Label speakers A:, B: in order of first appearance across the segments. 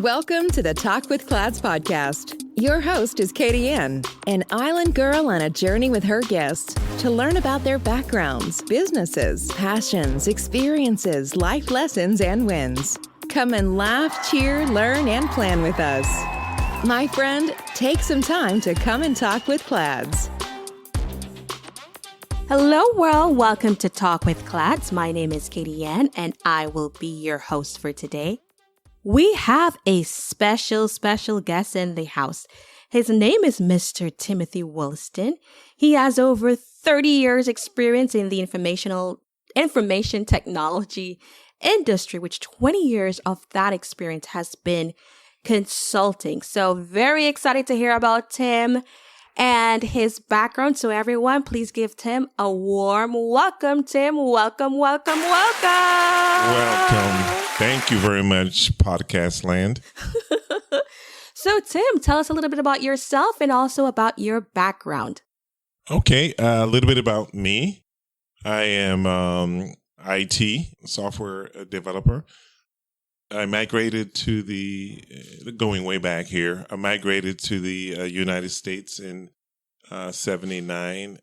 A: Welcome to the Talk with Clads podcast. Your host is Katie Ann, an island girl on a journey with her guests to learn about their backgrounds, businesses, passions, experiences, life lessons, and wins. Come and laugh, cheer, learn, and plan with us. My friend, take some time to come and talk with Clads.
B: Hello, world. Welcome to Talk with Clads. My name is Katie Ann, and I will be your host for today. We have a special guest in the house. His name is Mr. Timothy Wolliston. He has over 30 years experience in the information technology industry, which 20 years of that experience has been consulting. So very excited to hear about Tim and his background. So everyone, please give Tim a warm welcome. Tim, welcome.
C: Welcome. Thank you very much, podcast land.
B: So Tim, tell us a little bit about yourself and also about your background.
C: Okay, a little bit about me. I am IT, software developer. I migrated to going way back here, I migrated to the United States in 79,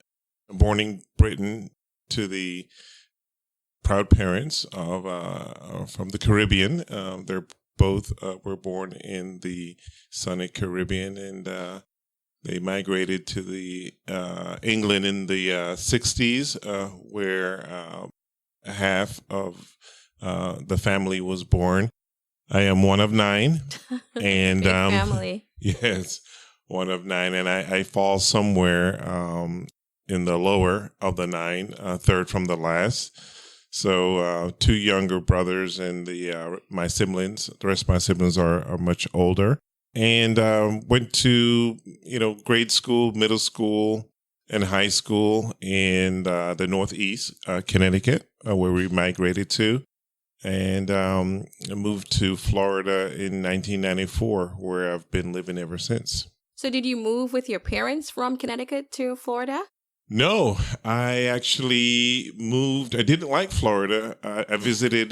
C: born in Britain to the proud parents of from the Caribbean. They're both were born in the sunny Caribbean, and they migrated to the England in the 60s, where half of the family was born. I am one of 9, and
B: Big family.
C: Yes, one of 9, and I fall somewhere in the lower of the 9, third from the last. So 2 younger brothers, and my siblings. The rest of my siblings are much older, and went to grade school, middle school, and high school in the Northeast, Connecticut, where we migrated to. And I moved to Florida in 1994, where I've been living ever since.
B: So did you move with your parents from Connecticut to Florida?
C: No, I actually moved. I didn't like Florida. I visited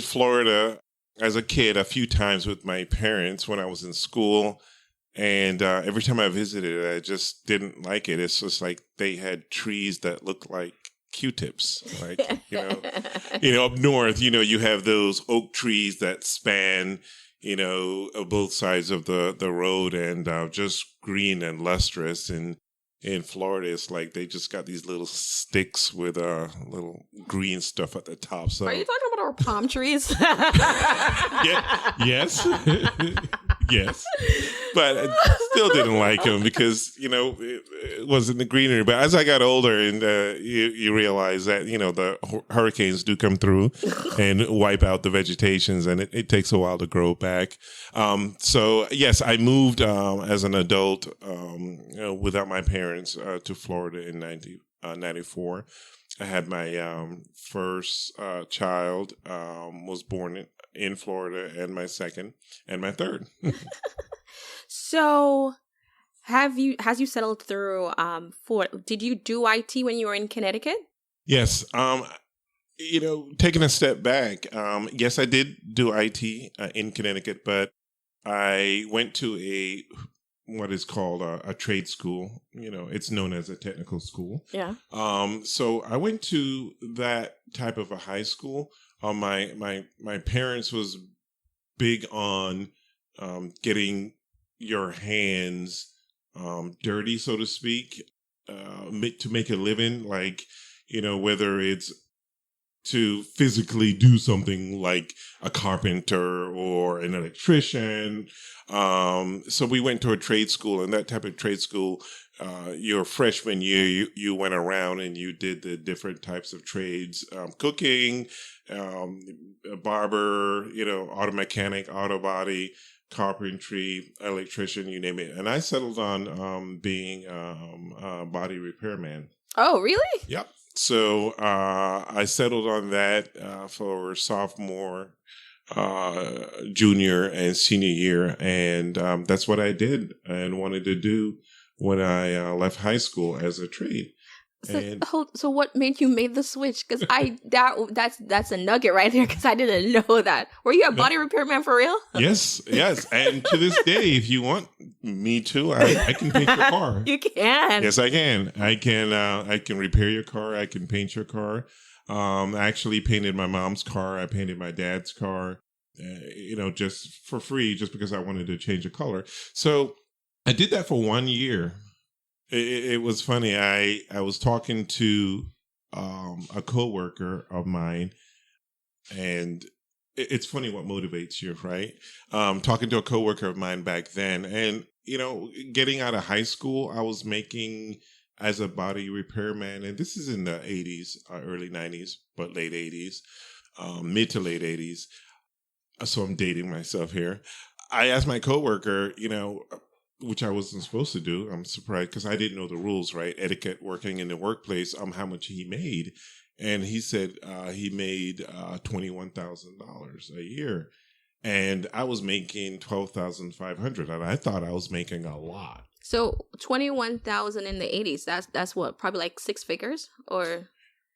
C: Florida as a kid a few times with my parents when I was in school. And every time I visited, I just didn't like it. It's just like they had trees that looked like Q-tips, like, up north, you have those oak trees that span, both sides of the road, and just green and lustrous. And in Florida, it's like they just got these little sticks with little green stuff at the top. So,
B: are you talking about our palm trees?
C: Yes. Yes, but I still didn't like them because, it wasn't the greenery. But as I got older, and you realize that, the hurricanes do come through and wipe out the vegetations, and it takes a while to grow back. So, yes, I moved as an adult without my parents to Florida in 1994. I had my first child was born in Florida, and my second and my third.
B: So has you settled through did you do IT when you were in Connecticut?
C: Yes. Taking a step back, yes, I did do IT in Connecticut, but I went to what is called a trade school. It's known as a technical school.
B: Yeah.
C: So I went to that type of a high school. My parents was big on getting your hands dirty, so to speak, to make a living. Like, whether it's to physically do something like a carpenter or an electrician. So we went to a trade school, and that type of trade school, your freshman year, you went around and you did the different types of trades, cooking, a barber, auto mechanic, auto body, carpentry, electrician, you name it. And I settled on being a body repairman.
B: Oh, really?
C: Yep. So I settled on that for sophomore, junior, and senior year. And that's what I did and wanted to do when I left high school as a trade.
B: So what made you make the switch? Because that's a nugget right there. Because I didn't know that. Were you a body repairman for real?
C: Yes, and to this day, if you want me to, I can paint your car.
B: You can.
C: Yes, I can. I can repair your car. I can paint your car. I actually painted my mom's car. I painted my dad's car. Just for free, just because I wanted to change the color. So I did that for 1 year. It was funny. I was talking to a coworker of mine, and it's funny what motivates you, right? Talking to a coworker of mine back then, and getting out of high school, I was making as a body repairman, and this is in the 80s, early 90s, but late 80s, mid to late 80s. So I'm dating myself here. I asked my coworker, which I wasn't supposed to do. I'm surprised because I didn't know the rules, right? Etiquette working in the workplace, how much he made. And he said he made $21,000 a year. And I was making $12,500, and I thought I was making a lot.
B: So 21,000 in the 80s, that's what, probably like six figures, or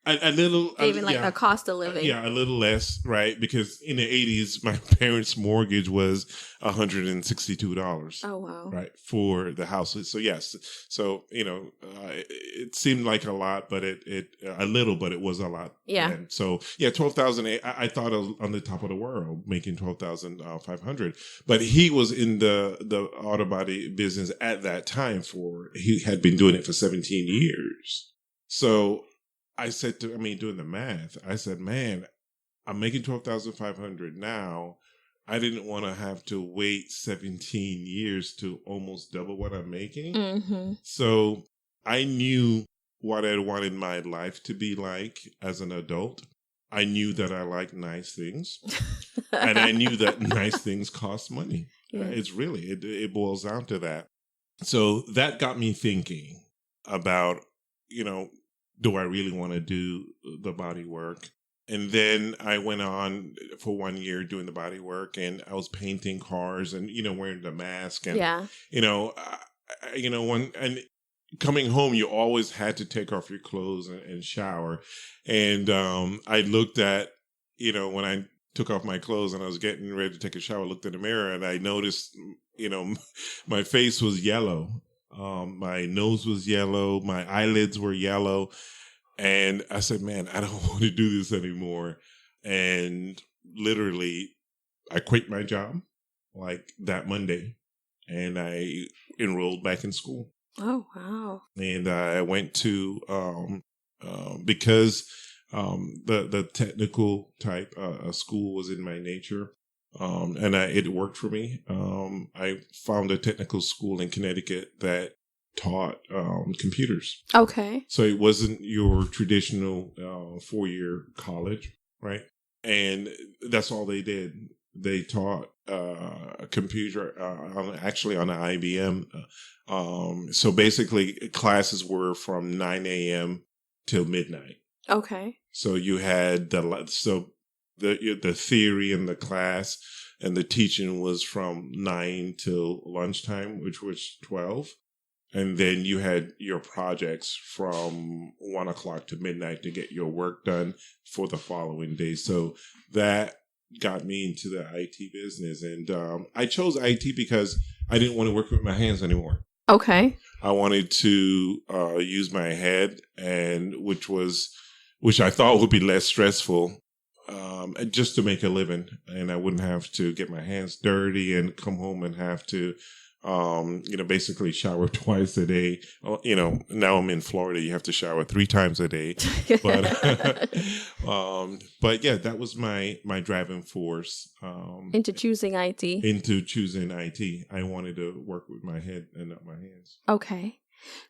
C: a little,
B: even like the cost of living.
C: Yeah, a little less, right? Because in the 80s, my parents' mortgage was $162.
B: Oh wow!
C: Right, for the house. So yes, so it seemed like a lot, but it a little, but it was a lot.
B: Yeah.
C: And so yeah, 12,000. I thought I was on the top of the world making 12,500. But he was in the auto body business at that time. He had been doing it for 17 years. So I said doing the math, I said, man, I'm making 12,500 now. I didn't want to have to wait 17 years to almost double what I'm making.
B: Mm-hmm.
C: So I knew what I wanted my life to be like as an adult. I knew that I like nice things. And I knew that nice things cost money. Yeah. It boils down to that. So that got me thinking about, do I really want to do the body work? And then I went on for 1 year doing the body work, and I was painting cars and, wearing the mask. And, and coming home, you always had to take off your clothes and shower. And I looked at, when I took off my clothes and I was getting ready to take a shower, I looked in the mirror and I noticed, my face was yellow. My nose was yellow. My eyelids were yellow. And I said, man, I don't want to do this anymore. And literally, I quit my job like that Monday. And I enrolled back in school.
B: Oh, wow.
C: And I went to, because the technical type school was in my nature. And it worked for me. I found a technical school in Connecticut that taught computers.
B: Okay. So
C: it wasn't your traditional 4-year college, right? And that's all they did. They taught computer on the IBM. So basically, classes were from 9 a.m. till midnight.
B: Okay. So
C: you had the theory in the class, and the teaching was from 9 till lunchtime, which was 12. And then you had your projects from 1 o'clock to midnight to get your work done for the following day. So that got me into the IT business. And I chose IT because I didn't want to work with my hands anymore.
B: Okay.
C: I wanted to use my head, which I thought would be less stressful, just to make a living. And I wouldn't have to get my hands dirty and come home and have to basically shower twice a day. Now I'm in Florida, you have to shower 3 times a day. But yeah, that was my driving force.
B: Into choosing IT.
C: I wanted to work with my head and not my hands.
B: Okay.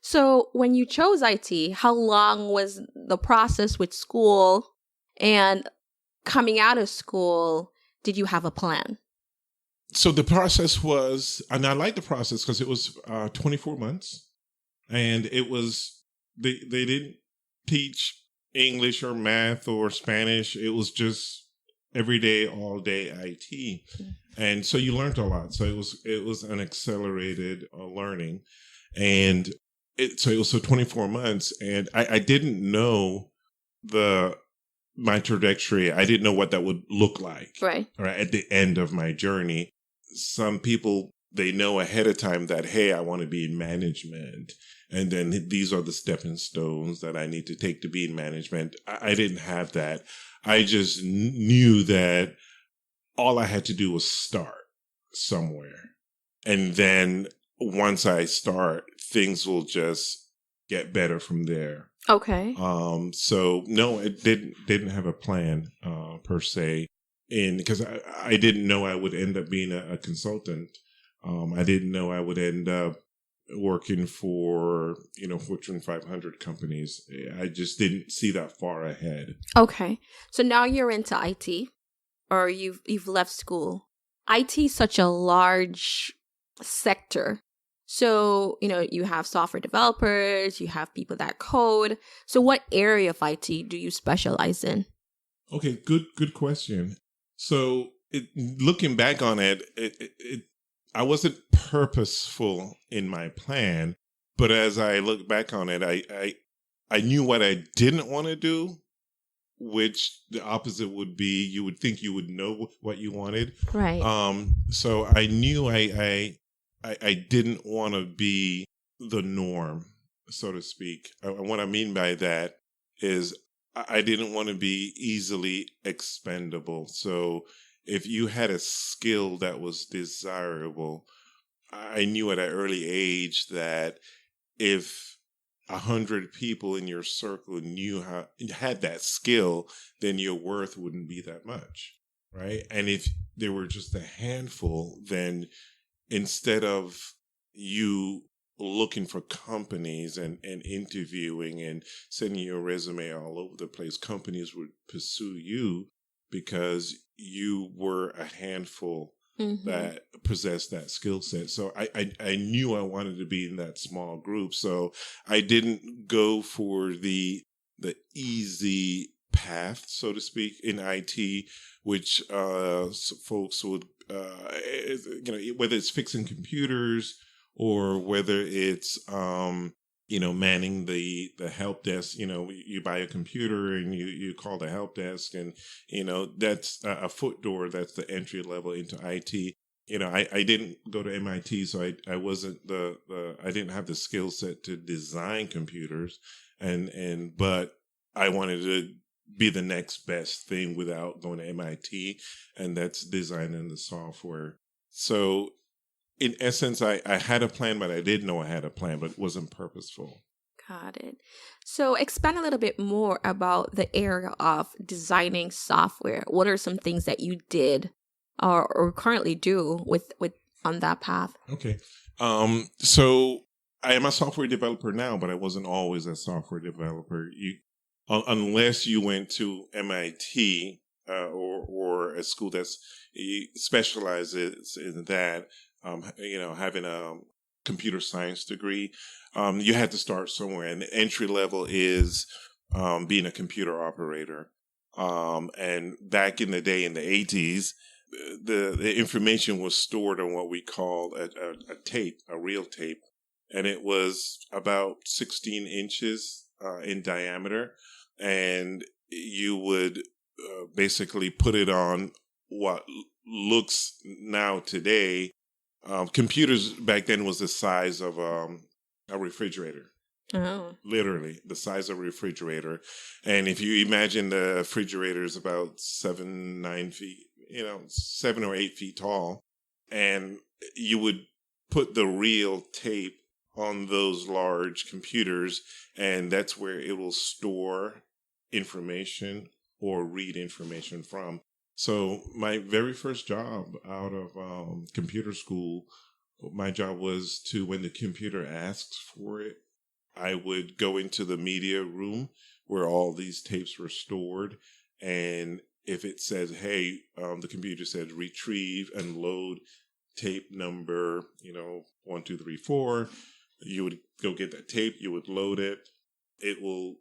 B: So when you chose IT, how long was the process with school? And coming out of school, did you have a plan?
C: So the process was, and I like the process because it was 24 months, and it was, they didn't teach English or math or Spanish. It was just every day, all day IT. Mm-hmm. And so you learned a lot. So it was an accelerated learning. And So it was 24 months, and I didn't know my trajectory. I didn't know what that would look like.
B: Right.
C: At the end of my journey. Some people, they know ahead of time that, hey, I want to be in management. And then these are the stepping stones that I need to take to be in management. I didn't have that. I just knew that all I had to do was start somewhere. And then once I start, things will just get better from there.
B: Okay.
C: So no, it didn't have a plan, per se. Because I didn't know I would end up being a consultant. I didn't know I would end up working for, Fortune 500 companies. I just didn't see that far ahead.
B: Okay. So now you're into IT, or you've left school. IT is such a large sector. So, you have software developers, you have people that code. So what area of IT do you specialize in?
C: Okay, good question. So looking back on it, I wasn't purposeful in my plan, but as I look back on it, I knew what I didn't want to do, which the opposite would be you would think you would know what you wanted.
B: Right.
C: So I knew I didn't want to be the norm, so to speak. And what I mean by that is I didn't want to be easily expendable. So if you had a skill that was desirable, I knew at an early age that if 100 people in your circle had that skill, then your worth wouldn't be that much, right? And if there were just a handful, then instead of you looking for companies and interviewing and sending your resume all over the place, companies would pursue you because you were a handful that possessed that skill set. So I knew I wanted to be in that small group. So I didn't go for the easy path, so to speak, in IT, which folks would, whether it's fixing computers or whether it's, manning the help desk. You buy a computer and you call the help desk, and, that's a foot door. That's the entry level into IT. I didn't go to MIT, so I wasn't I didn't have the skill set to design computers, but I wanted to be the next best thing without going to MIT, and that's designing the software. So in essence, I had a plan, but I didn't know I had a plan, but it wasn't purposeful.
B: Got it. So expand a little bit more about the area of designing software. What are some things that you did or currently do with on that path?
C: Okay. So I am a software developer now, but I wasn't always a software developer. Unless you went to MIT or a school that's specializes in that, having a computer science degree, you had to start somewhere. And the entry level is being a computer operator. And back in the day, in the 80s, the information was stored on what we called a tape, a reel tape. And it was about 16 inches in diameter. And you would basically put it on what looks now today. Computers back then was the size of a refrigerator.
B: Oh.
C: Literally the size of a refrigerator. And if you imagine the refrigerator is about 7 or 8 feet tall, and you would put the reel tape on those large computers, and that's where it will store information or read information from. So my very first job out of computer school, my job was to, when the computer asks for it, I would go into the media room where all these tapes were stored. And if it said, hey, the computer said retrieve and load tape number, 1, 2, 3, 4, you would go get that tape, you would load it. It will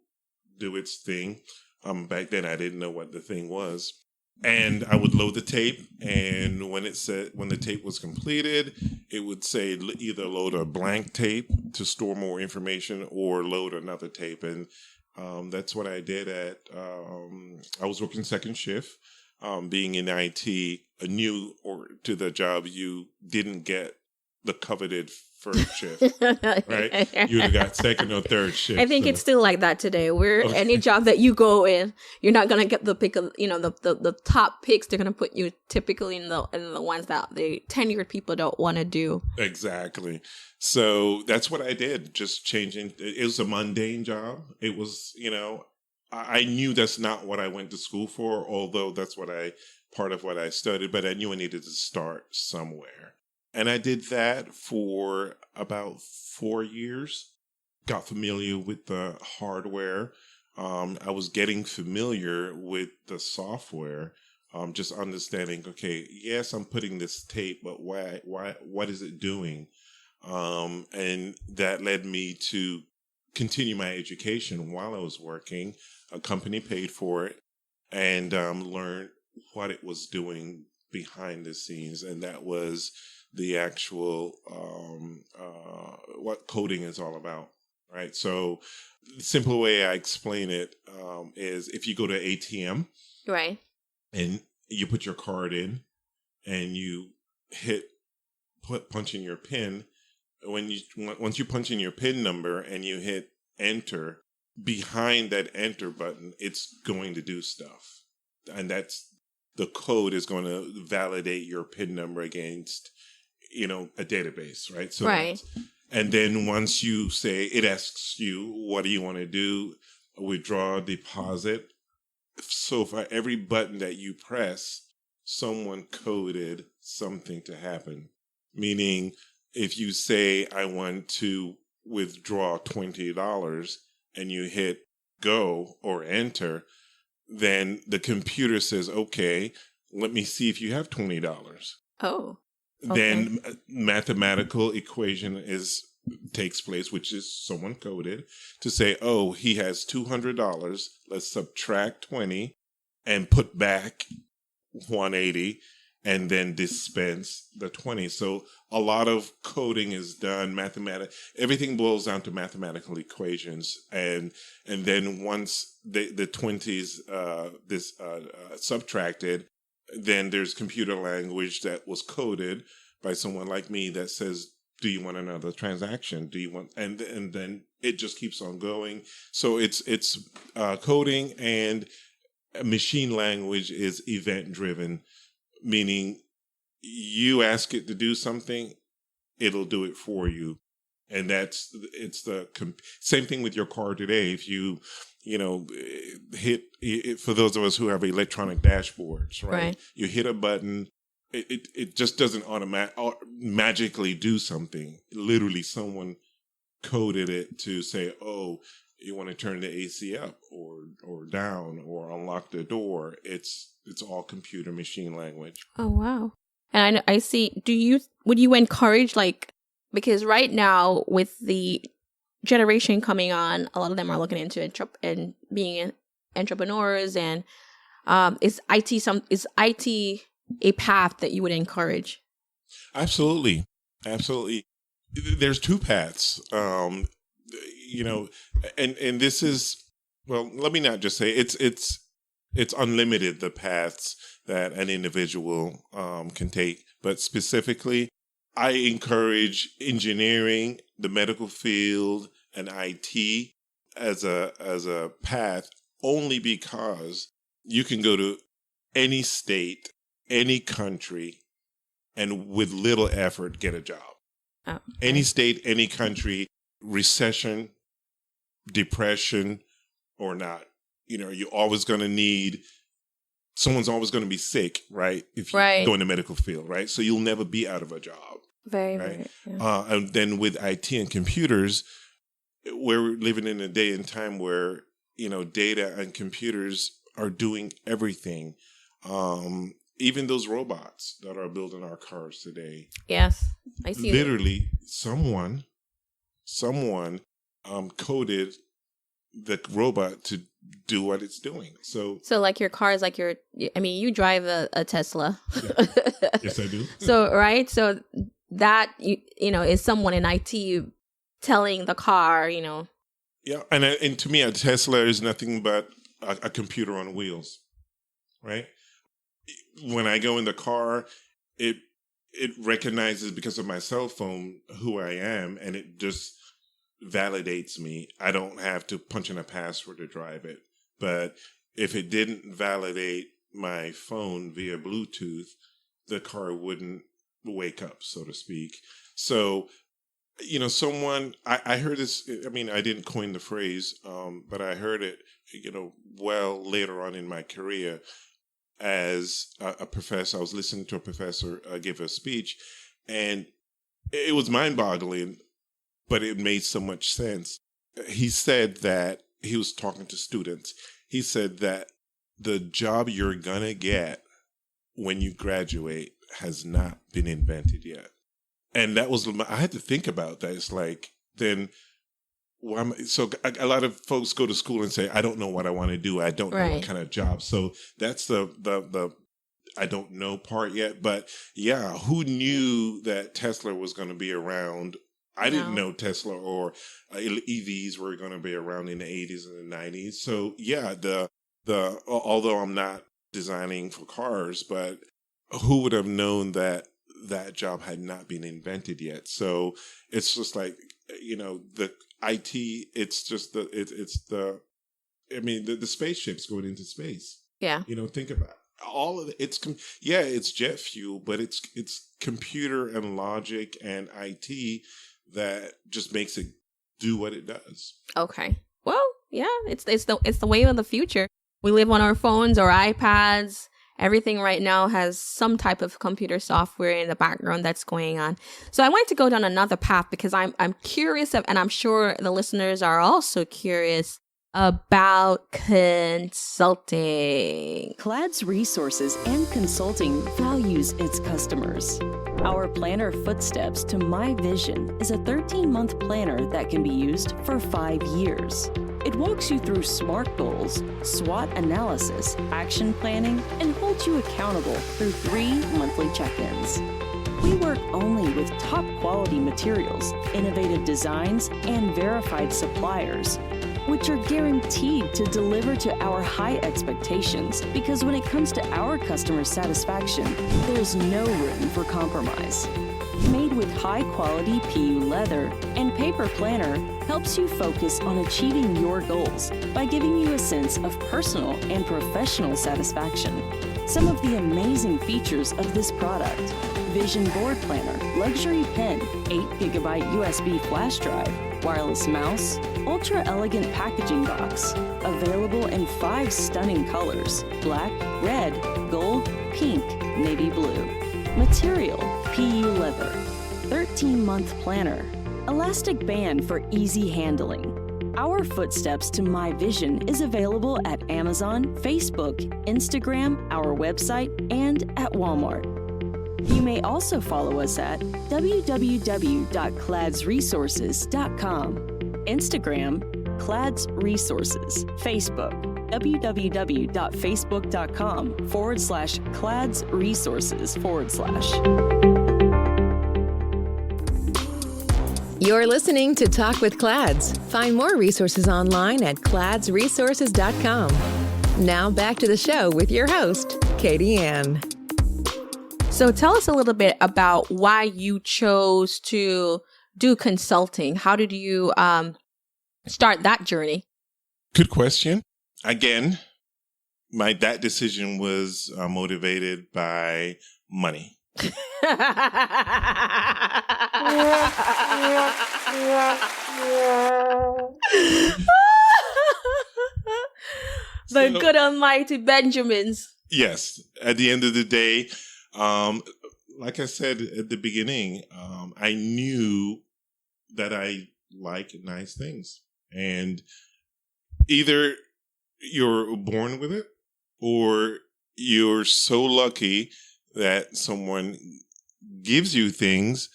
C: do its thing. Back then I didn't know what the thing was. And I would load the tape, and when the tape was completed, it would say either load a blank tape to store more information or load another tape. And that's what I did I was working second shift. Being in IT, new or to the job, you didn't get the coveted first shift, right? You would have got second or third shift.
B: I think it's still like that today. Any job that you go in, you're not gonna get the pick of the top picks. They're gonna put you typically in the ones that the tenured people don't want to do.
C: Exactly. So that's what I did. Just changing. It was a mundane job. It was, I knew that's not what I went to school for, although that's part of what I studied, but I knew I needed to start somewhere. And I did that for about 4 years, got familiar with the hardware. I was getting familiar with the software, just understanding, okay, yes, I'm putting this tape, but why, what is it doing? And that led me to continue my education while I was working. A company paid for it, and learned what it was doing behind the scenes. And that was the actual what coding is all about, right? So the simple way I explain it is if you go to ATM,
B: right,
C: and you put your card in and you punch in your PIN. Once you punch in your PIN number and you hit enter, behind that enter button, it's going to do stuff, and that's the code is going to validate your PIN number against a database, right? So
B: right.
C: And then once you say, it asks you, what do you want to do? Withdraw, deposit. So for every button that you press, someone coded something to happen. Meaning, if you say, I want to withdraw $20 and you hit go or enter, then the computer says, okay, let me see if you have $20.
B: Oh. Okay.
C: Then mathematical equation takes place, which is someone coded to say, oh, he has $200. Let's subtract 20 and put back 180 and then dispense the 20. So a lot of coding is done everything boils down to mathematical equations. And then once the 20s subtracted, then there's computer language that was coded by someone like me that says, do you want another transaction? Do you want, and then it just keeps on going. So it's coding, and machine language is event driven, meaning you ask it to do something, it'll do it for you. And it's the same thing with your car today. If you hit it, for those of us who have electronic dashboards, right? You hit a button, it just doesn't magically do something. Literally, someone coded it to say, oh, you want to turn the AC up or down or unlock the door. It's all computer machine language.
B: Oh, wow. And I see, would you encourage, because right now with the generation coming on, a lot of them are looking into and being entrepreneurs, and is IT a path that you would encourage?
C: Absolutely. There's two paths, and this is, well, let me not just say it's unlimited, the paths that an individual can take, but specifically, I encourage engineering, the medical field, and IT as a path, only because you can go to any state, any country, and with little effort get a job. Oh, okay. Any state, any country, recession, depression, or not. You're always going to someone's always going to be sick, right? If you go in the medical field, right? So you'll never be out of a job.
B: Very,
C: right?
B: Very. Yeah.
C: And then with IT and computers, we're living in a day and time where, data and computers are doing everything. Even those robots that are building our cars today.
B: Yes, I see.
C: Literally, someone coded the robot to do what it's doing. So
B: like your car is like you drive a Tesla.
C: yeah. Yes, I do.
B: So, right. So that, is someone in IT telling the car,
C: Yeah. And to me, a Tesla is nothing but a computer on wheels, right? When I go in the car, it recognizes, because of my cell phone, who I am, and it just validates me. I don't have to punch in a password to drive it. But if it didn't validate my phone via Bluetooth, the car wouldn't wake up, so to speak. So, I heard this, I didn't coin the phrase, but I heard it, well later on in my career as a professor. I was listening to a professor give a speech, and it was mind-boggling, but it made so much sense. He said that he was talking to students. He said that the job you're going to get when you graduate has not been invented yet. And that was, I had to think about that. It's like, then, so a lot of folks go to school and say, I don't know what I want to do. I don't know what kind of job. So that's the I don't know part yet. But yeah, who knew that Tesla was going to be around? I didn't know Tesla or EVs were going to be around in the 80s and the 90s. So yeah, although I'm not designing for cars, but who would have known that job had not been invented yet? So it's just like, the IT, it's just the spaceships going into space.
B: Yeah.
C: Think about all of it. It's jet fuel, but it's computer and logic and IT that just makes it do what it does.
B: Okay. Well, yeah, it's the wave of the future. We live on our phones or iPads. Everything right now has some type of computer software in the background that's going on. So I wanted to go down another path because I'm curious and I'm sure the listeners are also curious about consulting.
D: Clad's Resources and Consulting values its customers. Our planner Footsteps to My Vision is a 13-month planner that can be used for 5 years. It walks you through SMART goals, SWOT analysis, action planning, and holds you accountable through 3 monthly check-ins. We work only with top quality materials, innovative designs, and verified suppliers, which are guaranteed to deliver to our high expectations, because when it comes to our customer satisfaction, there's no room for compromise. Made with high-quality PU leather and paper planner helps you focus on achieving your goals by giving you a sense of personal and professional satisfaction. Some of the amazing features of this product: Vision Board Planner, luxury pen, 8GB USB flash drive, wireless mouse, ultra-elegant packaging box, available in 5 stunning colors: black, red, gold, pink, navy blue. Material: PU leather. 13-month planner. Elastic band for easy handling. Our Footsteps to My Vision is available at Amazon, Facebook, Instagram, our website, and at Walmart. You may also follow us at www.cladsresources.com, Instagram, Clads Resources, Facebook, www.facebook.com/Clads Resources/.
A: You're listening to Talk with Clads. Find more resources online at cladsresources.com. Now back to the show with your host, Katie Ann.
B: So tell us a little bit about why you chose to do consulting. How did you start that journey?
C: Good question. Again, that decision was motivated by money.
B: The good almighty Benjamins.
C: Yes. At the end of the day, like I said at the beginning, I knew that I like nice things. And either you're born with it or you're so lucky that someone gives you things.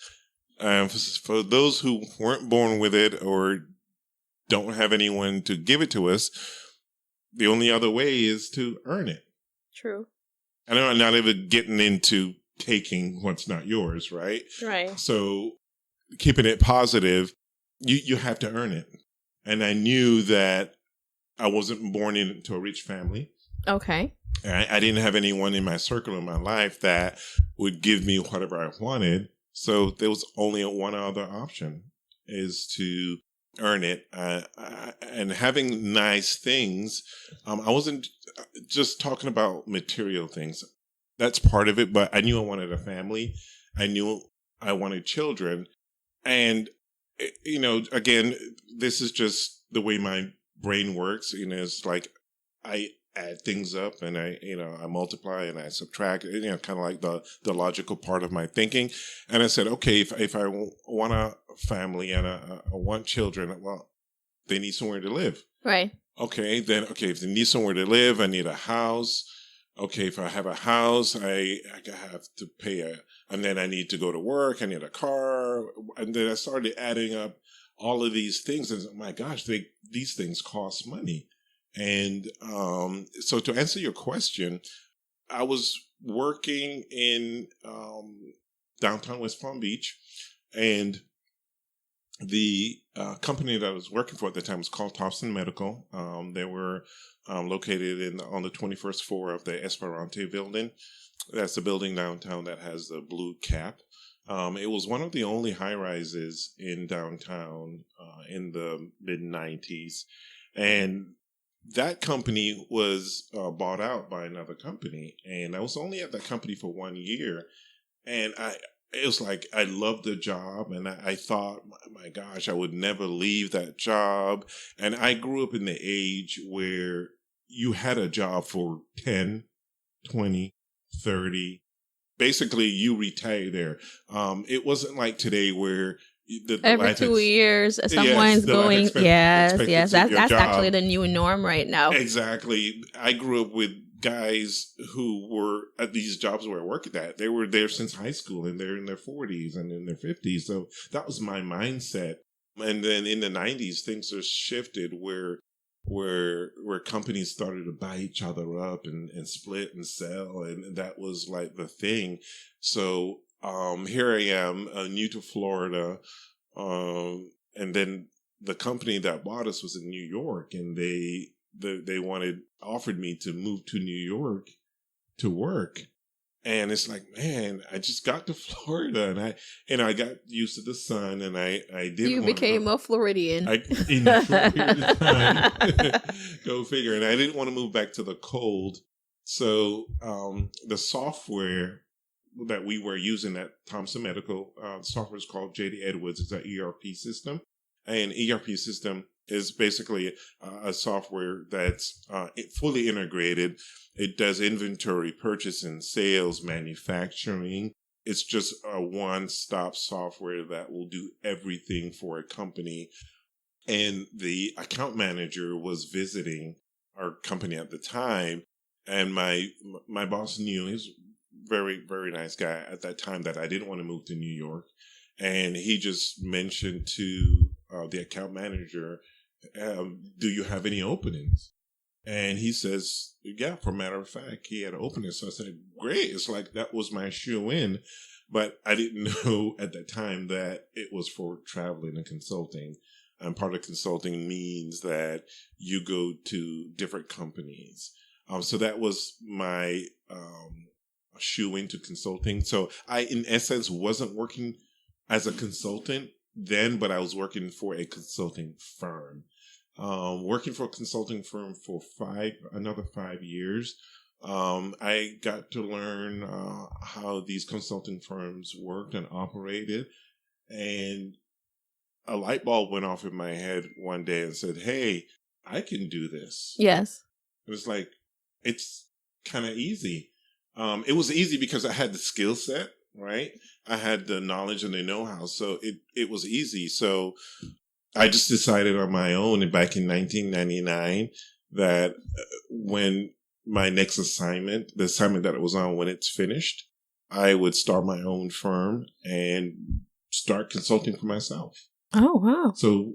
C: For those who weren't born with it or don't have anyone to give it to us, the only other way is to earn it.
B: True.
C: I know I'm not even getting into taking what's not yours, right?
B: Right.
C: So keeping it positive, you have to earn it. And I knew that I wasn't born into a rich family.
B: Okay.
C: I didn't have anyone in my circle in my life that would give me whatever I wanted. So there was only one other option, is to earn it. And having nice things, I wasn't just talking about material things. That's part of it, but I knew I wanted a family. I knew I wanted children. And, again, this is just the way my brain works. It's like I add things up and I multiply and I subtract, kind of like the logical part of my thinking. And I said, okay, if I want a family and I want children, well, they need somewhere to live.
B: Right.
C: Okay, if they need somewhere to live, I need a house. Okay, if I have a house, I have to pay and then I need to go to work. I need a car. And then I started adding up all of these things. And my gosh, these things cost money. And so to answer your question, I was working in downtown West Palm Beach, and the company that I was working for at the time was called Thompson Medical. They were located on the 21st floor of the Esperante building. That's the building downtown that has the blue cap. It was one of the only high-rises in downtown in the mid-90s. And that company was bought out by another company. And I was only at that company for 1 year. And it was like, I loved the job. And I thought, my gosh, I would never leave that job. And I grew up in the age where you had a job for 10, 20, 30. Basically, you retire there. It wasn't like today where
B: every 2 years someone's going. Yes. That's actually the new norm right now.
C: Exactly. I grew up with guys who were at these jobs where I worked at. They were there since high school, and they're in their 40s and in their 50s. So that was my mindset. And then in the 90s, things are shifted where companies started to buy each other up and split and sell, and that was like the thing. So here I am, new to Florida, and then the company that bought us was in New York, and they offered me to move to New York to work. And it's like, man, I just got to Florida, and I got used to the sun, and I didn't.
B: You became a Floridian
C: in a short period of time. Go figure. And I didn't want to move back to the cold, so the software that we were using at Thompson Medical, software is called JD Edwards. It's an ERP system, and ERP system is basically a software that's fully integrated. It does inventory, purchasing, sales, manufacturing. It's just a one-stop software that will do everything for a company. And the account manager was visiting our company at the time, and my boss knew. He was a very, very nice guy at that time that I didn't want to move to New York. And he just mentioned to the account manager, do you have any openings? And he says, yeah, for a matter of fact, he had an opening. So I said, great. It's like that was my shoe-in. But I didn't know at that time that it was for traveling and consulting. And part of consulting means that you go to different companies. So that was my shoe-in to consulting. So I, in essence, wasn't working as a consultant then, but I was working for a consulting firm. Working for a consulting firm for another 5 years. I got to learn how these consulting firms worked and operated. And a light bulb went off in my head one day and said, hey, I can do this.
B: Yes.
C: It was like, it's kind of easy. It was easy because I had the skill set, right? I had the knowledge and the know-how. So it was easy. So I just decided on my own back in 1999 that when my next assignment, the assignment that I was on, when it's finished, I would start my own firm and start consulting for myself.
B: Oh, wow.
C: So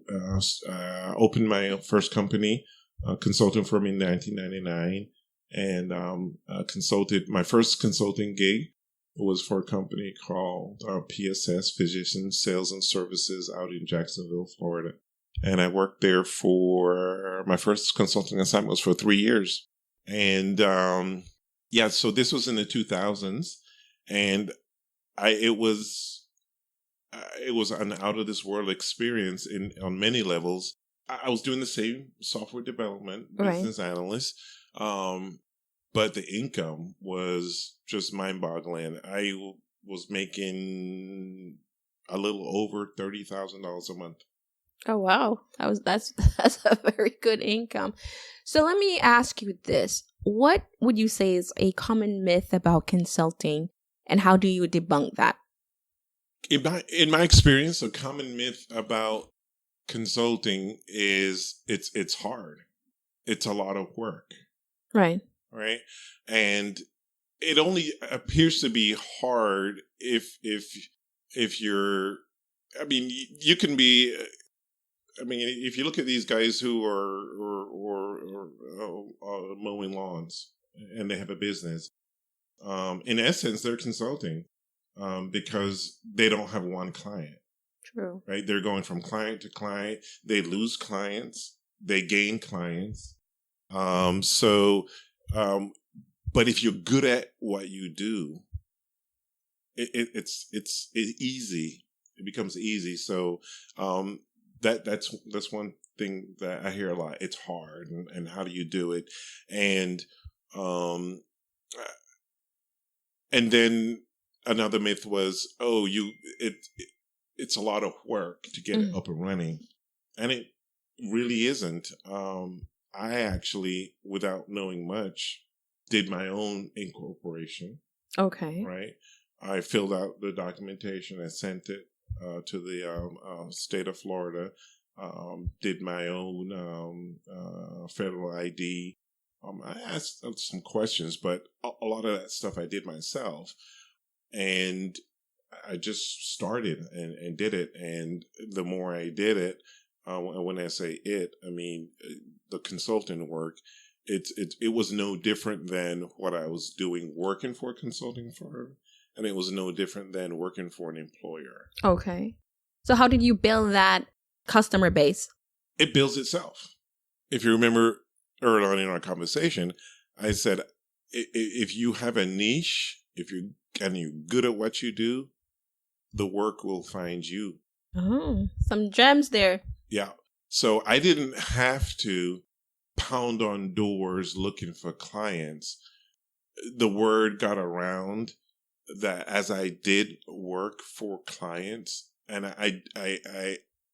C: I opened my first company a consulting firm in 1999 and consulted. My first consulting gig was for a company called PSS, Physicians Sales and Services, out in Jacksonville, Florida. And I worked there for, my first consulting assignment was for 3 years. And so this was in the 2000s. And it was an out of this world experience on many levels. I was doing the same software development, business analyst, but the income was just mind boggling. I was making a little over $30,000 a month.
B: Oh, wow. That's a very good income. So let me ask you this. What would you say is a common myth about consulting, and how do you debunk that?
C: In my experience, a common myth about consulting is it's hard. It's a lot of work.
B: Right.
C: Right. And it only appears to be hard if you're, I mean, you can be, I mean, if you look at these guys who are mowing lawns and they have a business, in essence, they're consulting because they don't have one client.
B: True.
C: Right? They're going from client to client. They lose clients. They gain clients. But if you're good at what you do, it's easy. It becomes easy. So that's one thing that I hear a lot. It's hard, and how do you do it? And then another myth was, it's a lot of work to get it up and running, and it really isn't. I actually, without knowing much, did my own incorporation.
B: Okay.
C: Right. I filled out the documentation and sent it to the state of Florida. Did my own federal ID. I asked some questions, but a lot of that stuff I did myself. And I just started and did it. And the more I did it, when I say it, I mean the consulting work, it was no different than what I was doing working for a consulting firm. And it was no different than working for an employer.
B: Okay. So how did you build that customer base?
C: It builds itself. If you remember early on in our conversation, I said, if you have a niche, if you're good at what you do, the work will find you.
B: Oh, some gems there.
C: Yeah. So I didn't have to pound on doors looking for clients. The word got around that as I did work for clients, and I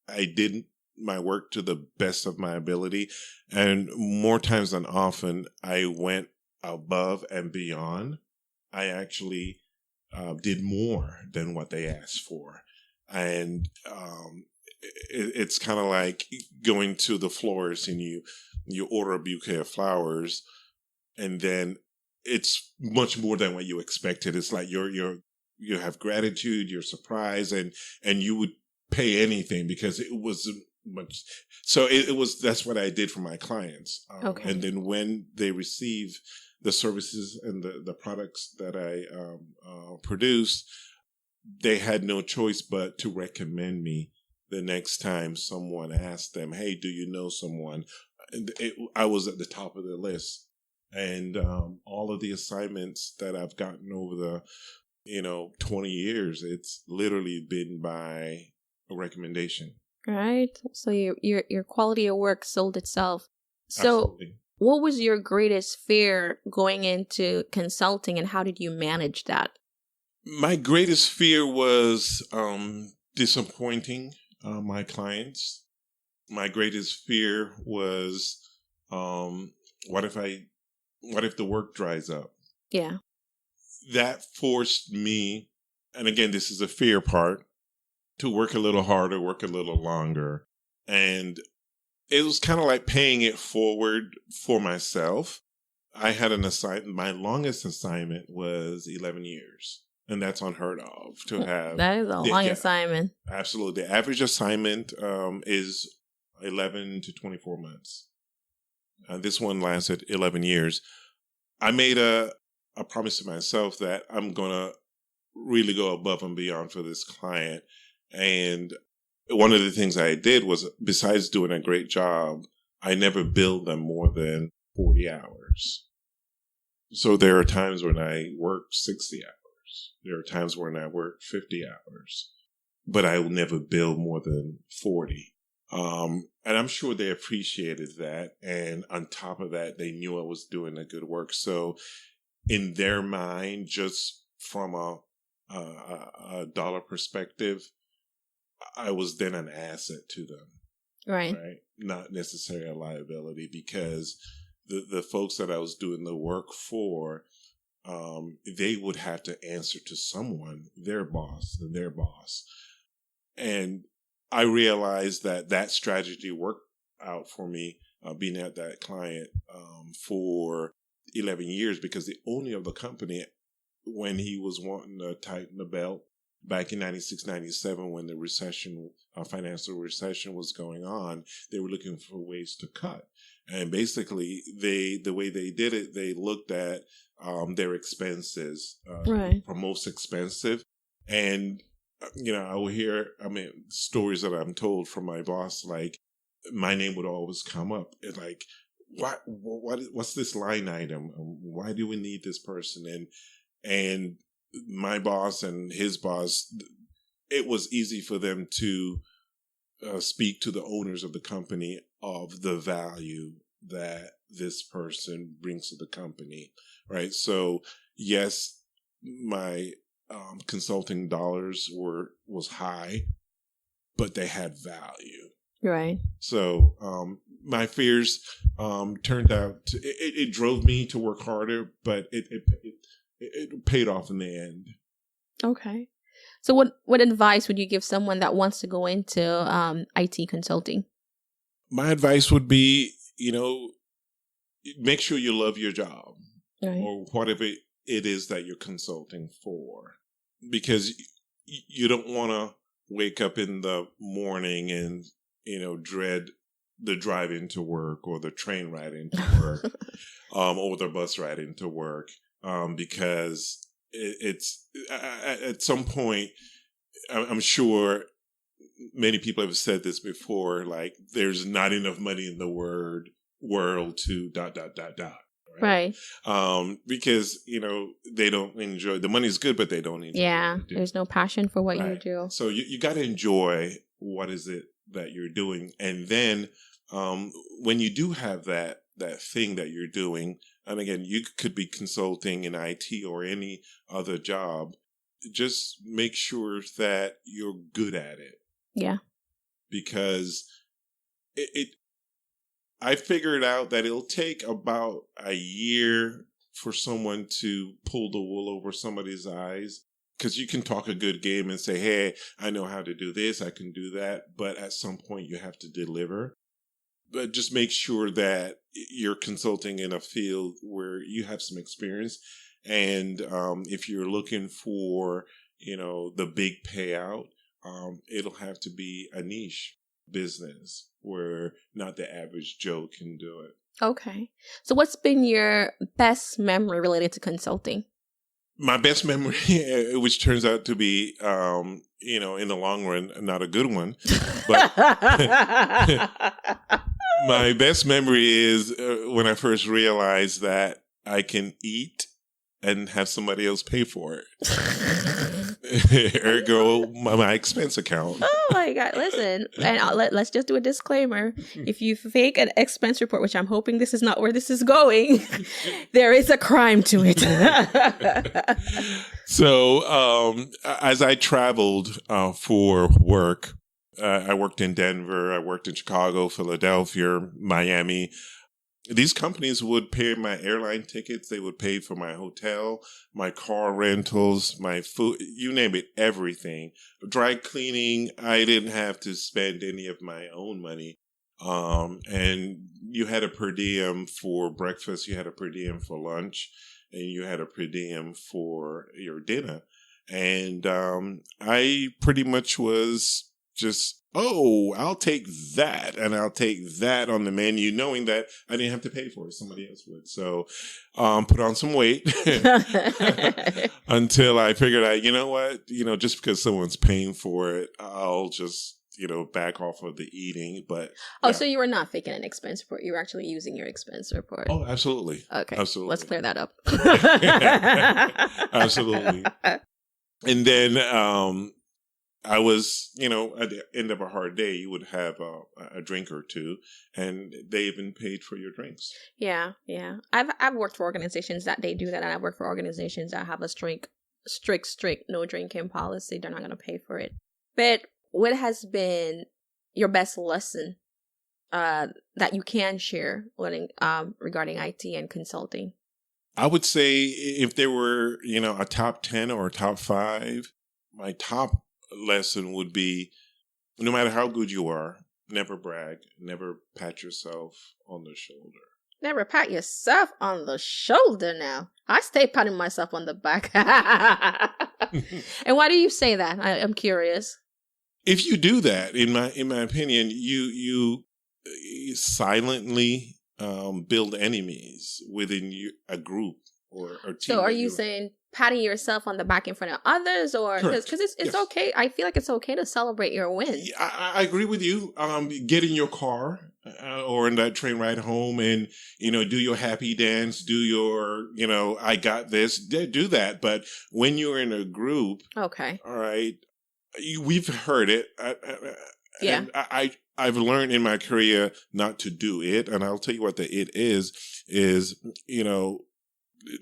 C: did my work to the best of my ability, and more times than often, I went above and beyond. I actually did more than what they asked for, and it's kind of like going to the florist and you order a bouquet of flowers, and then it's much more than what you expected. It's like you have gratitude, you're surprised, and you would pay anything because it was much. So that's what I did for my clients.
B: Okay.
C: And then when they receive the services and the products that I produced, they had no choice but to recommend me the next time someone asked them, hey, do you know someone? I was at the top of the list. And all of the assignments that I've gotten over the 20 years, it's literally been by a recommendation.
B: Right. So your quality of work sold itself. So
C: Absolutely.
B: What was your greatest fear going into consulting, and how did you manage that?
C: My greatest fear was disappointing my clients. My greatest fear was what if the work dries up?
B: Yeah.
C: That forced me, and again, this is a fear part, to work a little harder, work a little longer. And it was kind of like paying it forward for myself. I had an assignment, my longest assignment was 11 years. And that's unheard of to have.
B: That is a long assignment.
C: Absolutely. The average assignment is 11 to 24 months. This one lasted 11 years. I made a promise to myself that I'm going to really go above and beyond for this client. And one of the things I did was, besides doing a great job, I never billed them more than 40 hours. So there are times when I work 60 hours. There are times when I work 50 hours. But I will never bill more than 40. And I'm sure they appreciated that. And on top of that, they knew I was doing a good work. So in their mind, just from a dollar perspective, I was then an asset to them.
B: Right.
C: Not necessarily a liability, because the folks that I was doing the work for, they would have to answer to someone, their boss and their boss. And I realized that strategy worked out for me, being at that client for 11 years, because the owner of the company, when he was wanting to tighten the belt back in 96, 97, when the recession, financial recession was going on, they were looking for ways to cut. And basically, the way they did it, they looked at their expenses, from most expensive. And I will hear, stories that I'm told from my boss, like, my name would always come up. It's like, what's this line item? Why do we need this person? And my boss and his boss, it was easy for them to speak to the owners of the company of the value that this person brings to the company, right? So yes, my consulting dollars was high, but they had value.
B: Right.
C: So my fears turned out it drove me to work harder, but it paid off in the end.
B: Okay. So what advice would you give someone that wants to go into IT consulting?
C: My advice would be, make sure you love your job,
B: right,
C: or whatever it is that you're consulting for, because you don't want to wake up in the morning and, dread the drive into work or the train ride into work or the bus ride into work, because it's at some point, I'm sure many people have said this before, like, there's not enough money in the world to ...
B: Right.
C: Because, they don't enjoy, the money's good, but they don't enjoy.
B: Yeah. There's no passion for what you do.
C: So you got to enjoy what is it that you're doing. And then, when you do have that thing that you're doing, and again, you could be consulting in IT or any other job, just make sure that you're good at it.
B: Yeah.
C: Because I figured out that it'll take about a year for someone to pull the wool over somebody's eyes. Because you can talk a good game and say, hey, I know how to do this, I can do that. But at some point you have to deliver. But just make sure that you're consulting in a field where you have some experience. And if you're looking for, the big payout, it'll have to be a niche business where not the average Joe can do it.
B: Okay. So what's been your best memory related to consulting?
C: My best memory, which turns out to be, in the long run, not a good one. But my best memory is when I first realized that I can eat and have somebody else pay for it. Ergo, my expense account.
B: Oh my God. Listen, and let's just do a disclaimer. If you fake an expense report, which I'm hoping this is not where this is going, there is a crime to it.
C: So as I traveled for work, I worked in Denver, I worked in Chicago, Philadelphia, Miami. These companies would pay my airline tickets. They would pay for my hotel, my car rentals, my food, you name it, everything. Dry cleaning, I didn't have to spend any of my own money. And you had a per diem for breakfast, you had a per diem for lunch, and you had a per diem for your dinner. And I pretty much was just oh, I'll take that, and I'll take that on the menu, knowing that I didn't have to pay for it. Somebody else would. So put on some weight until I figured out, you know what, just because someone's paying for it, I'll just, back off of the eating. But
B: So you were not faking an expense report. You were actually using your expense report.
C: Oh, absolutely.
B: Okay.
C: Absolutely.
B: Let's clear that up.
C: Absolutely. And then I was, at the end of a hard day, you would have a drink or two, and they even paid for your drinks.
B: Yeah. I've worked for organizations that they do that, and I've worked for organizations that have a strict no drinking policy. They're not going to pay for it. But what has been your best lesson that you can share regarding IT and consulting?
C: I would say if there were, a top 10 or a top 5, my top lesson would be, no matter how good you are, never brag, never pat yourself on the shoulder.
B: Never pat yourself on the shoulder now. I stay patting myself on the back. And why do you say that? I'm curious.
C: If you do that, in my opinion, you silently build enemies within a group or a team.
B: So are you saying patting yourself on the back in front of others, or because it's yes. Okay? I feel like it's okay to celebrate your wins.
C: I agree with you. Get in your car or in that train ride home, and do your happy dance. Do your I got this. Do that. But when you're in a group,
B: okay,
C: all right, we've heard it.
B: Yeah.
C: I've learned in my career not to do it, and I'll tell you what the it is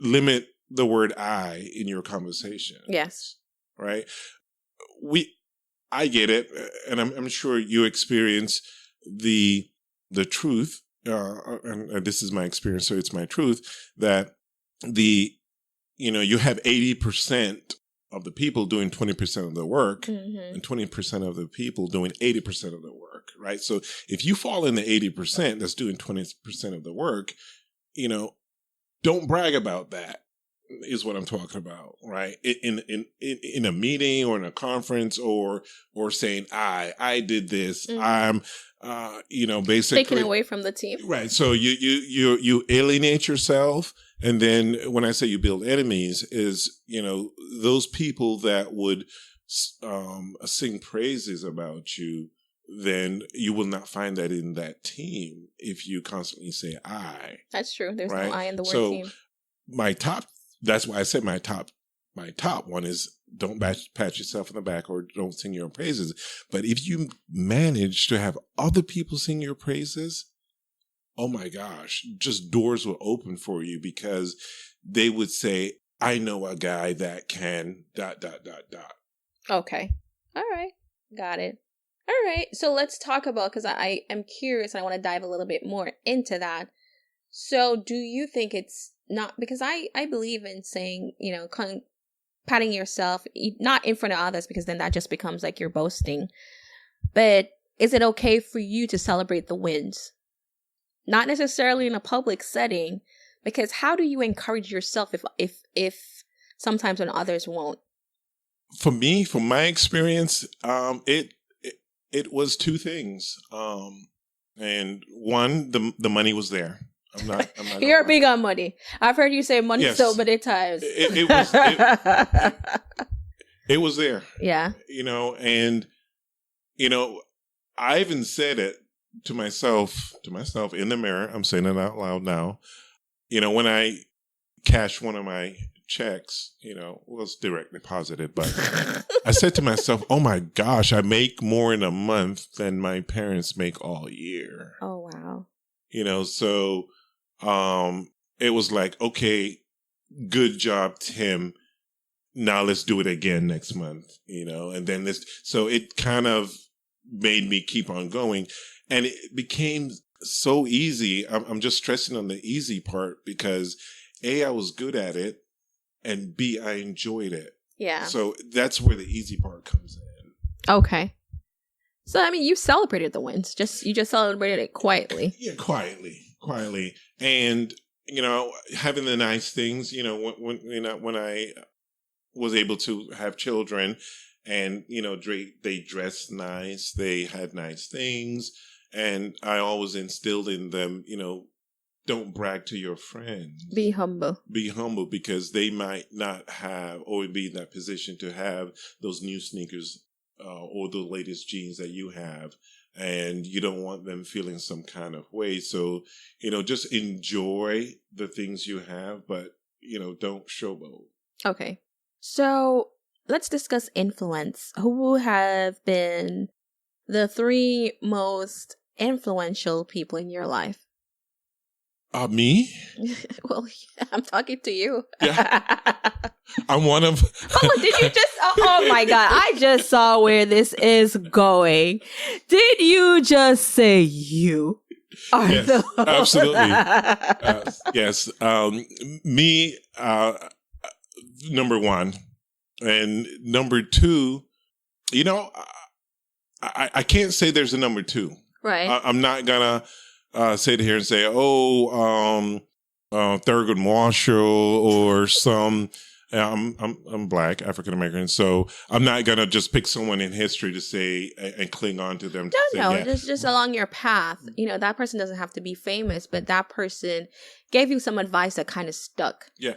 C: limit the word I in your conversation.
B: Yes.
C: Right? I get it, and I'm sure you experience the truth, and this is my experience, so it's my truth, that you have 80% of the people doing 20% of the work,
B: mm-hmm.
C: and 20% of the people doing 80% of the work, right? So if you fall in the 80% that's doing 20% of the work, don't brag about that, is what I'm talking about, right? In a meeting or in a conference or saying, I did this,
B: mm-hmm.
C: I'm, basically
B: taken away from the team.
C: Right. So you alienate yourself. And then when I say you build enemies is, those people that would sing praises about you, then you will not find that in that team if you constantly say I.
B: That's true. There's
C: right?
B: no I in the word team.
C: That's why I said my top one is don't pat yourself on the back or don't sing your praises. But if you manage to have other people sing your praises, oh my gosh, just doors will open for you because they would say, I know a guy that can ...
B: Okay. All right. Got it. All right. So let's talk about, because I am curious and I want to dive a little bit more into that. So do you think it's not, because I believe in saying, patting yourself, not in front of others, because then that just becomes like you're boasting. But is it okay for you to celebrate the wins? Not necessarily in a public setting, because how do you encourage yourself if sometimes when others won't?
C: For me, from my experience, it was two things. And one, the money was there. I'm not
B: You're big on money. I've heard you say money so many times.
C: It was there.
B: Yeah.
C: And I even said it to myself in the mirror. I'm saying it out loud now. When I cashed one of my checks, was directly deposited, but I said to myself, oh my gosh, I make more in a month than my parents make all year.
B: Oh, wow.
C: So it was like, okay, good job, Tim. Now let's do it again next month, and then so it kind of made me keep on going. And it became so easy. I'm just stressing on the easy part because A, I was good at it, and B, I enjoyed it.
B: Yeah.
C: So that's where the easy part comes in.
B: Okay. So, you celebrated the wins. You just celebrated it quietly.
C: Yeah, quietly. And, having the nice things, when I was able to have children, and, they dressed nice. They had nice things. And I always instilled in them, don't brag to your friends.
B: Be humble.
C: Be humble, because they might not have or be in that position to have those new sneakers or the latest jeans that you have. And you don't want them feeling some kind of way. So, just enjoy the things you have, but, don't showboat.
B: Okay. So let's discuss influence. Who have been the 3 most influential people in your life?
C: Me?
B: Well, I'm talking to you.
C: Yeah. I'm one of...
B: Oh, did you just... Oh my God. I just saw where this is going. Did you just say you are
C: Yes,
B: the...
C: absolutely. Yes. Me, number 1. And number 2, I can't say there's a number 2.
B: Right.
C: I'm not going to sit here and say, Thurgood Marshall or some... I'm Black, African American, so I'm not gonna just pick someone in history to say and cling on to them.
B: Just along your path. That person doesn't have to be famous, but that person gave you some advice that kind of stuck.
C: Yeah,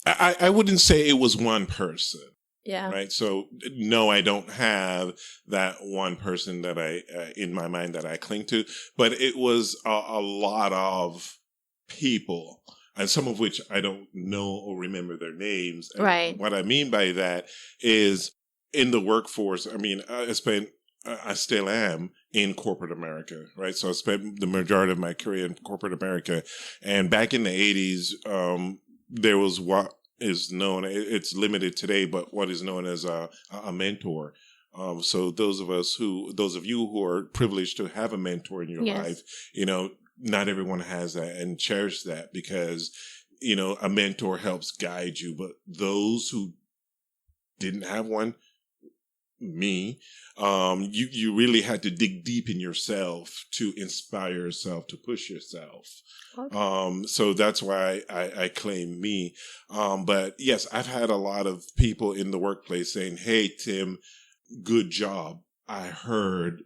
C: I wouldn't say it was one person.
B: Yeah.
C: Right. So no, I don't have that one person that I in my mind that I cling to, but it was a lot of people. And some of which I don't know or remember their names. And
B: right.
C: What I mean by that is in the workforce. I mean, I still am in corporate America, right? So I spent the majority of my career in corporate America. And back in the 80s, there was what is known, it's limited today, but what is known as a mentor. So those of you who are privileged to have a mentor in your life, not everyone has that and cherish that because, a mentor helps guide you. But those who didn't have one, me, you really had to dig deep in yourself to inspire yourself, to push yourself. Okay. So that's why I claim me. But yes, I've had a lot of people in the workplace saying, "Hey, Tim, good job. I heard ...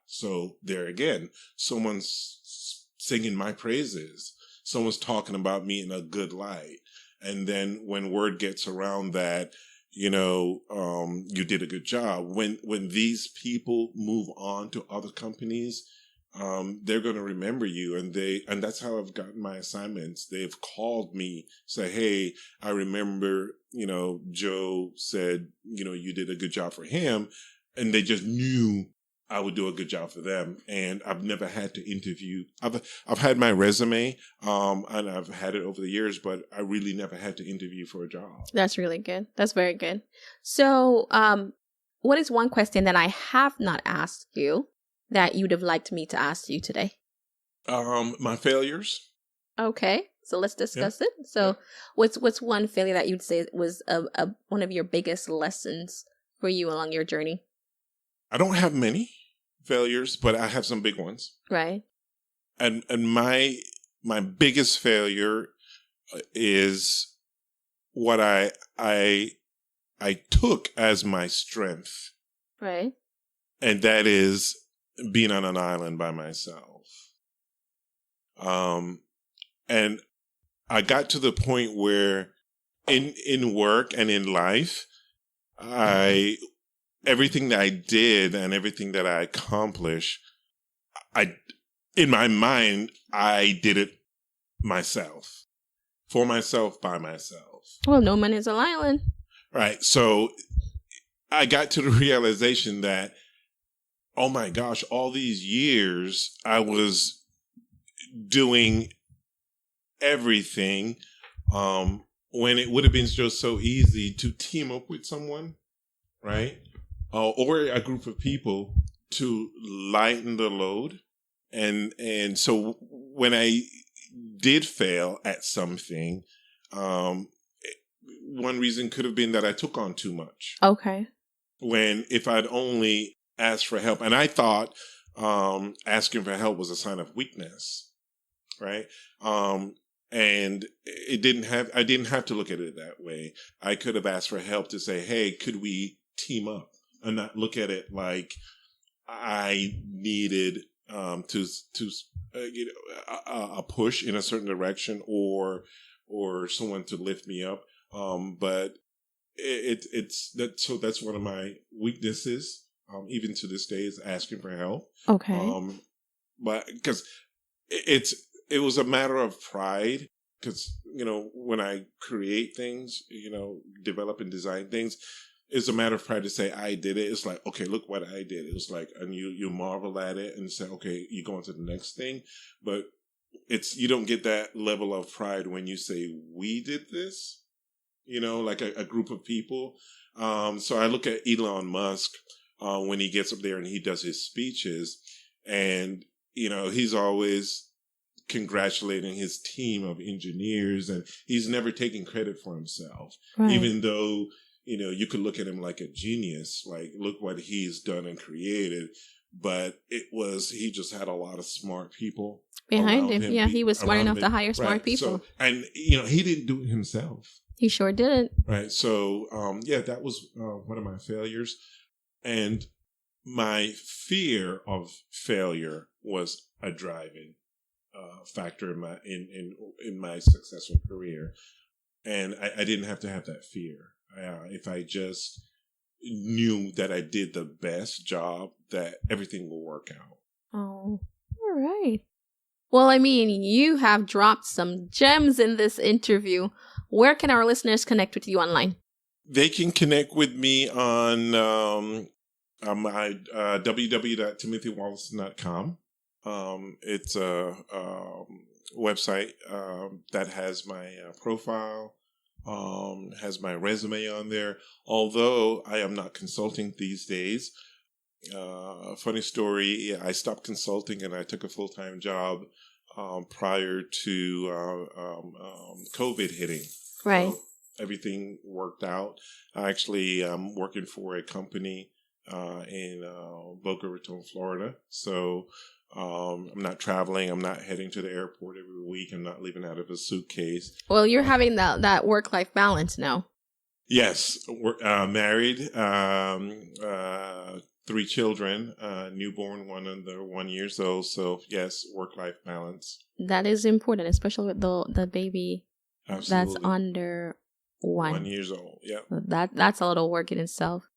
C: So there again, someone's singing my praises. Someone's talking about me in a good light. And then when word gets around that, you did a good job. When these people move on to other companies, they're going to remember you. And that's how I've gotten my assignments. They've called me, say, "Hey, I remember, Joe said, you did a good job for him." And they just knew I would do a good job for them. And I've never had to interview. I've had my resume, and I've had it over the years, but I really never had to interview for a job.
B: That's really good. That's very good. So, what is one question that I have not asked you that you'd have liked me to ask you today?
C: My failures.
B: Okay. So let's discuss it. So what's one failure that you'd say was one of your biggest lessons for you along your journey?
C: I don't have many failures, but I have some big ones.
B: Right.
C: And my biggest failure is what I took as my strength.
B: Right.
C: And that is being on an island by myself. And I got to the point where in work and in life, everything that I did and everything that I accomplished, in my mind, I did it myself, for myself, by myself.
B: Well, no man is an island.
C: Right. So I got to the realization that, oh my gosh, all these years I was doing everything when it would have been just so easy to team up with someone, right? Or a group of people to lighten the load. And so when I did fail at something, one reason could have been that I took on too much.
B: Okay.
C: If I'd only asked for help, and I thought asking for help was a sign of weakness, right? And I didn't have to look at it that way. I could have asked for help to say, "Hey, could we team up and not look at it like I needed to a push in a certain direction or someone to lift me up. But it's that. So that's one of my weaknesses. Even to this day, is asking for help.
B: Okay.
C: But because it was a matter of pride. Because, when I create things, develop and design things, it's a matter of pride to say I did it. It's like, okay, look what I did. It was like, and you marvel at it and say, okay, you go on to the next thing. But you don't get that level of pride when you say we did this, like a group of people. So I look at Elon Musk when he gets up there and he does his speeches, and, he's always congratulating his team of engineers, and he's never taking credit for himself,
B: Right.
C: even though, you could look at him like a genius, like, look what he's done and created. But he just had a lot of smart people
B: Behind him. Yeah, he was smart enough to hire
C: Right.
B: smart people.
C: So, and, he didn't do it himself.
B: He sure didn't.
C: Right. So, that was one of my failures. And my fear of failure was a driving factor in my successful career. And I didn't have to have that fear. If I just knew that I did the best job, that everything will work out.
B: Oh, all right. Well, I mean, you have dropped some gems in this interview. Where can our listeners connect with you online?
C: They can connect with me on my www.timothywolliston.com. It's a website that has my profile, has my resume on there. Although I am not consulting these days. Funny story, I stopped consulting and I took a full-time job prior to COVID hitting.
B: Right.
C: So everything worked out. I actually am working for a company in Boca Raton, Florida. So I'm not traveling. I'm not heading to the airport every week. I'm not leaving out of a suitcase.
B: Well, you're having that work-life balance now.
C: Yes. We're married, 3 children, newborn, one under 1 year old. So yes, work-life balance.
B: That is important, especially with the baby.
C: Absolutely.
B: That's under 1
C: year old. Yeah.
B: That's a little work in itself.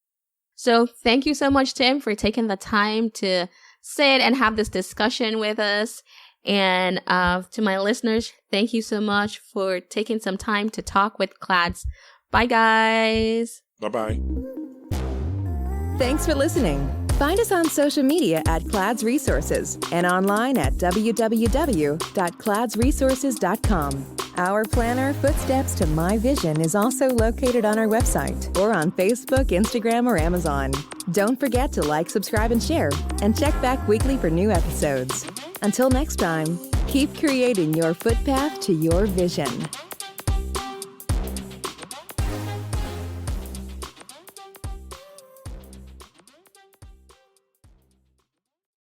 B: So thank you so much, Tim, for taking the time to sit and have this discussion with us. And to my listeners, thank you so much for taking some time to talk with Clads. Bye, guys.
C: Bye-bye.
A: Thanks for listening. Find us on social media at Clads Resources and online at www.cladsresources.com. Our planner, Footsteps to My Vision, is also located on our website or on Facebook, Instagram, or Amazon. Don't forget to like, subscribe, and share, and check back weekly for new episodes. Until next time, keep creating your footpath to your vision.